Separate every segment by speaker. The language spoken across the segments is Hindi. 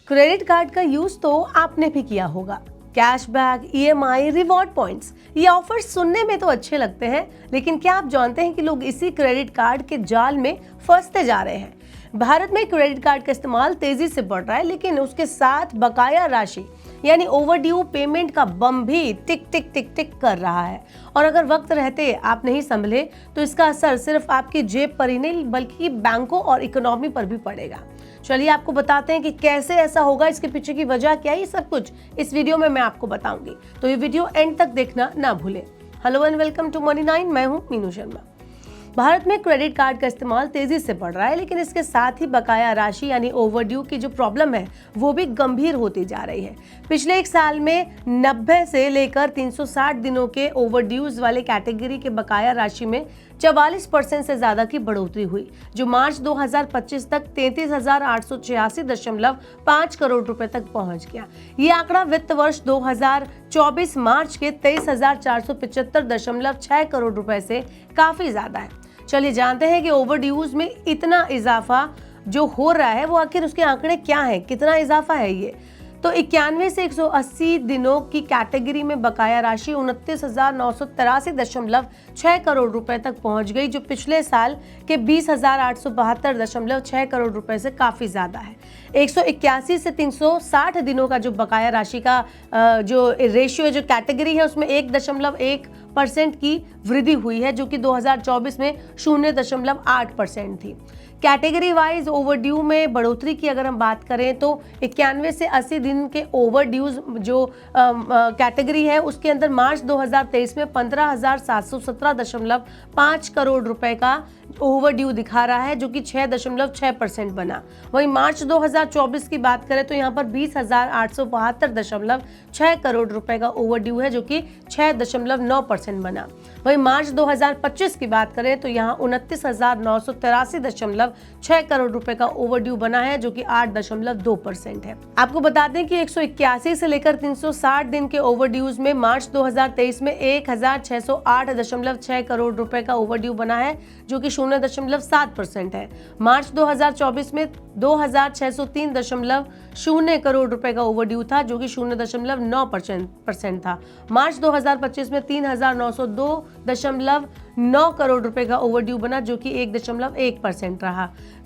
Speaker 1: क्रेडिट कार्ड का यूज तो आपने भी किया होगा। कैशबैक, ईएमआई, रिवॉर्ड पॉइंट्स, ये ऑफर्स सुनने में तो अच्छे लगते हैं, लेकिन क्या आप जानते हैं कि लोग इसी क्रेडिट कार्ड के जाल में फंसते जा रहे हैं। भारत में क्रेडिट कार्ड का इस्तेमाल तेजी से बढ़ रहा है, लेकिन उसके साथ बकाया राशि यानी ओवरड्यू पेमेंट का बम भी टिक टिक टिक टिक कर रहा है। और अगर वक्त रहते आप नहीं संभले तो इसका असर सिर्फ आपकी जेब पर ही नहीं बल्कि बैंकों और इकोनॉमी पर भी पड़ेगा। चलिए आपको बताते हैं कि कैसे ऐसा होगा, इसके पीछे की वजह क्या है, ये सब कुछ इस वीडियो में मैं आपको बताऊंगी, तो ये वीडियो एंड तक देखना ना भूलें। Hello and welcome to money 9, मैं हूं मीनू शर्मा। भारत में क्रेडिट कार्ड का इस्तेमाल तेजी से बढ़ रहा है, लेकिन इसके साथ ही बकाया राशि यानी ओवरड्यू की जो प्रॉब्लम है वो भी गंभीर होती जा रही है। पिछले एक साल में 90 से लेकर 360 दिनों के ओवरड्यूज वाले कैटेगरी के बकाया राशि में 44% से ज्यादा की बढ़ोतरी हुई, जो मार्च 2025 तक 33,886.5 करोड़ रुपए तक पहुंच गया। ये आंकड़ा वित्त वर्ष 2024 मार्च के 23,475.6 करोड़ रुपए से काफी ज्यादा है। चलिए जानते हैं कि ओवरड्यूज में इतना इजाफा जो हो रहा है वो आखिर उसके आंकड़े क्या है, कितना इजाफा है ये। तो 91 से 180 दिनों की कैटेगरी में बकाया राशि 29,983.6 करोड़ रुपए तक पहुंच गई, जो पिछले साल के 20,872.6 करोड़ रुपए से काफी ज्यादा है। 181 से 360 दिनों का जो बकाया राशि का जो रेशियो जो कैटेगरी है उसमें 1.1% की वृद्धि हुई है, जो कि 2024 में 0.8% थी। कैटेगरी वाइज ओवरड्यू में बढ़ोतरी की अगर हम बात करें तो 91 से 80 दिन के ओवरड्यूज जो कैटेगरी है उसके अंदर मार्च 2023 में 15,717.5 करोड़ रुपए का ओवरड्यू दिखा रहा है, जो कि 6.6% बना। वहीं मार्च 2024 की बात करें तो यहाँ पर 20,872.6 करोड़ रुपए का ओवरड्यू है, जो कि 6.9% बना। वहीं मार्च 2025 की बात करें तो यहाँ 29,983.6 करोड़ रुपए का ओवरड्यू बना है, जो कि 8.2% है। आपको बता दें कि 181 से लेकर 360 दिन के ओवरड्यूज में मार्च 2023 में 1,608.6 करोड़ रुपए का ओवरड्यू बना है, जो कि 0.7% है। मार्च 2024 में 2,603.0 करोड़ रुपए का ओवरड्यू था, जो कि 0.9% था। मार्च 2025 में 3,902.9 करोड़ रुपए का ओवरड्यू बना, जो कि 1.1% रहा।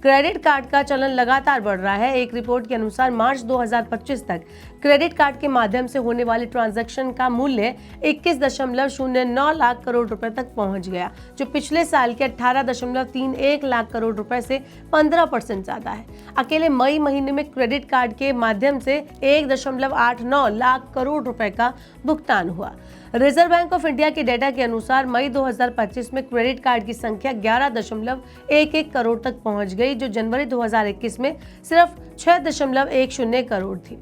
Speaker 1: क्रेडिट कार्ड का चलन लगातार बढ़ रहा है। एक रिपोर्ट के अनुसार मार्च 2025 तक क्रेडिट कार्ड के माध्यम से होने वाले ट्रांजैक्शन का मूल्य 21.09 लाख करोड़ रुपए तक पहुंच गया, जो पिछले साल के 18.31 लाख करोड़ रुपए से 15% ज्यादा है। अकेले मई महीने में क्रेडिट कार्ड के माध्यम से 1.89 लाख करोड़ रुपए का भुगतान हुआ। रिजर्व बैंक ऑफ इंडिया के डेटा के अनुसार मई 2025 में क्रेडिट कार्ड की संख्या 11.11 करोड़ तक पहुंच गई, जो जनवरी 2021 में सिर्फ 6.10 करोड़ थी।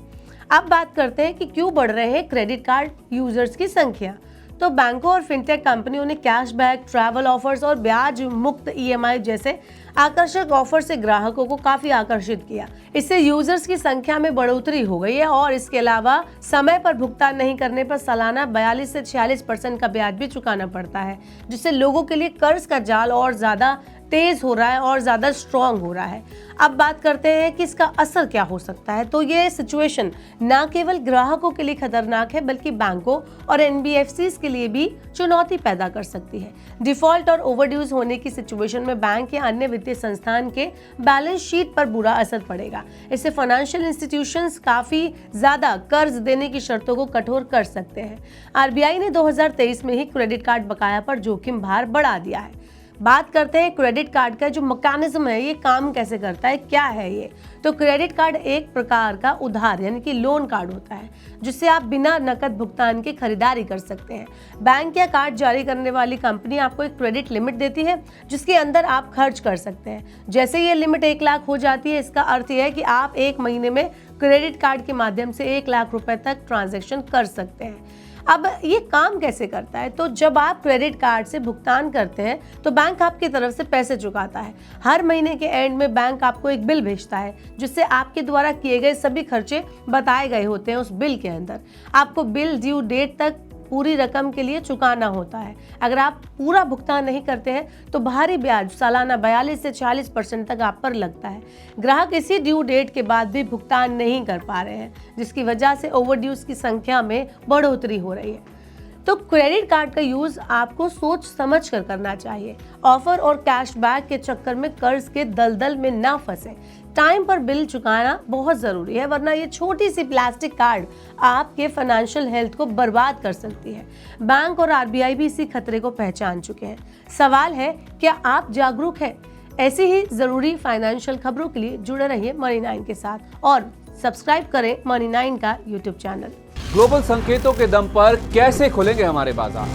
Speaker 1: अब बात करते हैं कि क्यों बढ़ रहे हैं क्रेडिट कार्ड यूजर्स की संख्या। तो बैंकों और फिनटेक कंपनियों ने कैशबैक, ट्रैवल ऑफर्स और ब्याज मुक्त ईएमआई जैसे आकर्षक ऑफर से ग्राहकों को काफी आकर्षित किया। इससे यूजर्स की संख्या में बढ़ोतरी हो गई है और इसके अलावा समय पर भुगतान नहीं करने पर सालाना 42 से 46% का ब्याज भी चुकाना पड़ता है, जिससे लोगों के लिए कर्ज का जाल और ज्यादा तेज हो रहा है और ज्यादा स्ट्रॉन्ग हो रहा है। अब बात करते हैं कि इसका असर क्या हो सकता है। तो ये सिचुएशन ना केवल ग्राहकों के लिए खतरनाक है बल्कि बैंकों और एनबीएफसीज के लिए भी चुनौती पैदा कर सकती है। डिफॉल्ट और ओवरड्यूज होने की सिचुएशन में बैंक या अन्य वित्तीय संस्थान के बैलेंस शीट पर बुरा असर पड़ेगा। इससे फाइनेंशियल इंस्टीट्यूशंस काफी ज्यादा कर्ज देने की शर्तों को कठोर कर सकते हैं। आरबीआई ने 2023 में ही क्रेडिट कार्ड बकाया पर जोखिम भार बढ़ा दिया है। बात करते हैं क्रेडिट कार्ड का जो मैकेनिज्म है, ये काम कैसे करता है, क्या है ये। तो क्रेडिट कार्ड एक प्रकार का उधार यानी कि लोन कार्ड होता है, जिससे आप बिना नकद भुगतान के खरीदारी कर सकते हैं। बैंक या कार्ड जारी करने वाली कंपनी आपको एक क्रेडिट लिमिट देती है, जिसके अंदर आप खर्च कर सकते हैं। जैसे ये लिमिट 1 लाख हो जाती है, इसका अर्थ यह है कि आप 1 महीने में क्रेडिट कार्ड के माध्यम से 1 लाख रुपए तक ट्रांजैक्शन कर सकते हैं। अब ये काम कैसे करता है, तो जब आप क्रेडिट कार्ड से भुगतान करते हैं तो बैंक आपकी तरफ से पैसे चुकाता है। हर महीने के एंड में बैंक आपको एक बिल भेजता है, जिससे आपके द्वारा किए गए सभी खर्चे बताए गए होते हैं उस बिल के अंदर। आपको बिल ड्यू डेट तक पूरी रकम के लिए चुकाना होता है। अगर आप पूरा भुगतान नहीं करते हैं तो भारी ब्याज सालाना 42 से 40% तक आप पर लगता है। ग्राहक इसी ड्यू डेट के बाद भी भुगतान नहीं कर पा रहे हैं, जिसकी वजह से ओवरड्यूज की संख्या में बढ़ोतरी हो रही है। तो क्रेडिट कार्ड का यूज आपको सोच समझ कर करना चाहिए। ऑफर और कैशबैक के चक्कर में कर्ज के दलदल में ना फंसे। टाइम पर बिल चुकाना बहुत जरूरी है, वरना ये छोटी सी प्लास्टिक कार्ड आपके फाइनेंशियल हेल्थ को बर्बाद कर सकती है। बैंक और आरबीआई भी इसी खतरे को पहचान चुके हैं। सवाल है, क्या आप जागरूक हैं? ऐसी ही जरूरी फाइनेंशियल खबरों के लिए जुड़े रहिए मनी9 के साथ और सब्सक्राइब करें मनी9 का यूट्यूब चैनल।
Speaker 2: ग्लोबल संकेतों के दम पर कैसे खुलेंगे हमारे बाजार?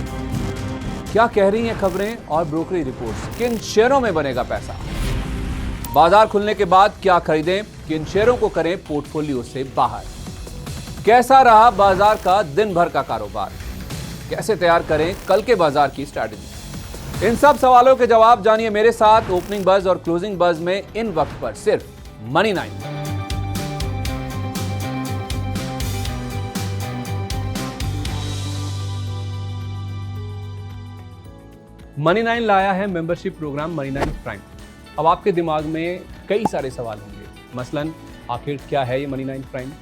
Speaker 2: क्या कह रही हैं खबरें और ब्रोकरेज रिपोर्ट्स? किन शेयरों में बनेगा पैसा? बाजार खुलने के बाद क्या खरीदें? किन शेयरों को करें पोर्टफोलियो से बाहर? कैसा रहा बाजार का दिन भर का कारोबार? कैसे तैयार करें कल के बाजार की स्ट्रैटेजी? इन सब सवालों के जवाब जानिए मेरे साथ ओपनिंग बज और क्लोजिंग बज में, इन वक्त पर सिर्फ मनी9। मनी9 लाया है मेंबरशिप प्रोग्राम मनी9 प्राइम। अब आपके दिमाग में कई सारे सवाल होंगे, मसलन आखिर क्या है ये मनी9 प्राइम?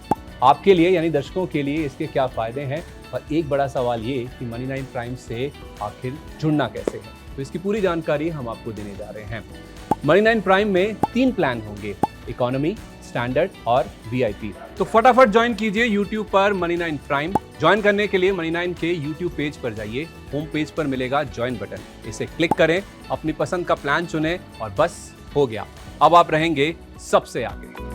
Speaker 2: आपके लिए यानी दर्शकों के लिए इसके क्या फायदे हैं? और एक बड़ा सवाल ये कि मनी9 प्राइम से आखिर जुड़ना कैसे है? तो इसकी पूरी जानकारी हम आपको देने जा रहे हैं। मनी9 प्राइम में 3 प्लान होंगे, इकोनॉमी, स्टैंडर्ड और वीआईपी। तो फटाफट ज्वाइन कीजिए यूट्यूब पर मनी9 प्राइम। ज्वाइन करने के लिए मनी9 के यूट्यूब पेज पर जाइए, होम पेज पर मिलेगा ज्वाइन बटन, इसे क्लिक करें, अपनी पसंद का प्लान चुनें और बस हो गया, अब आप रहेंगे सबसे आगे।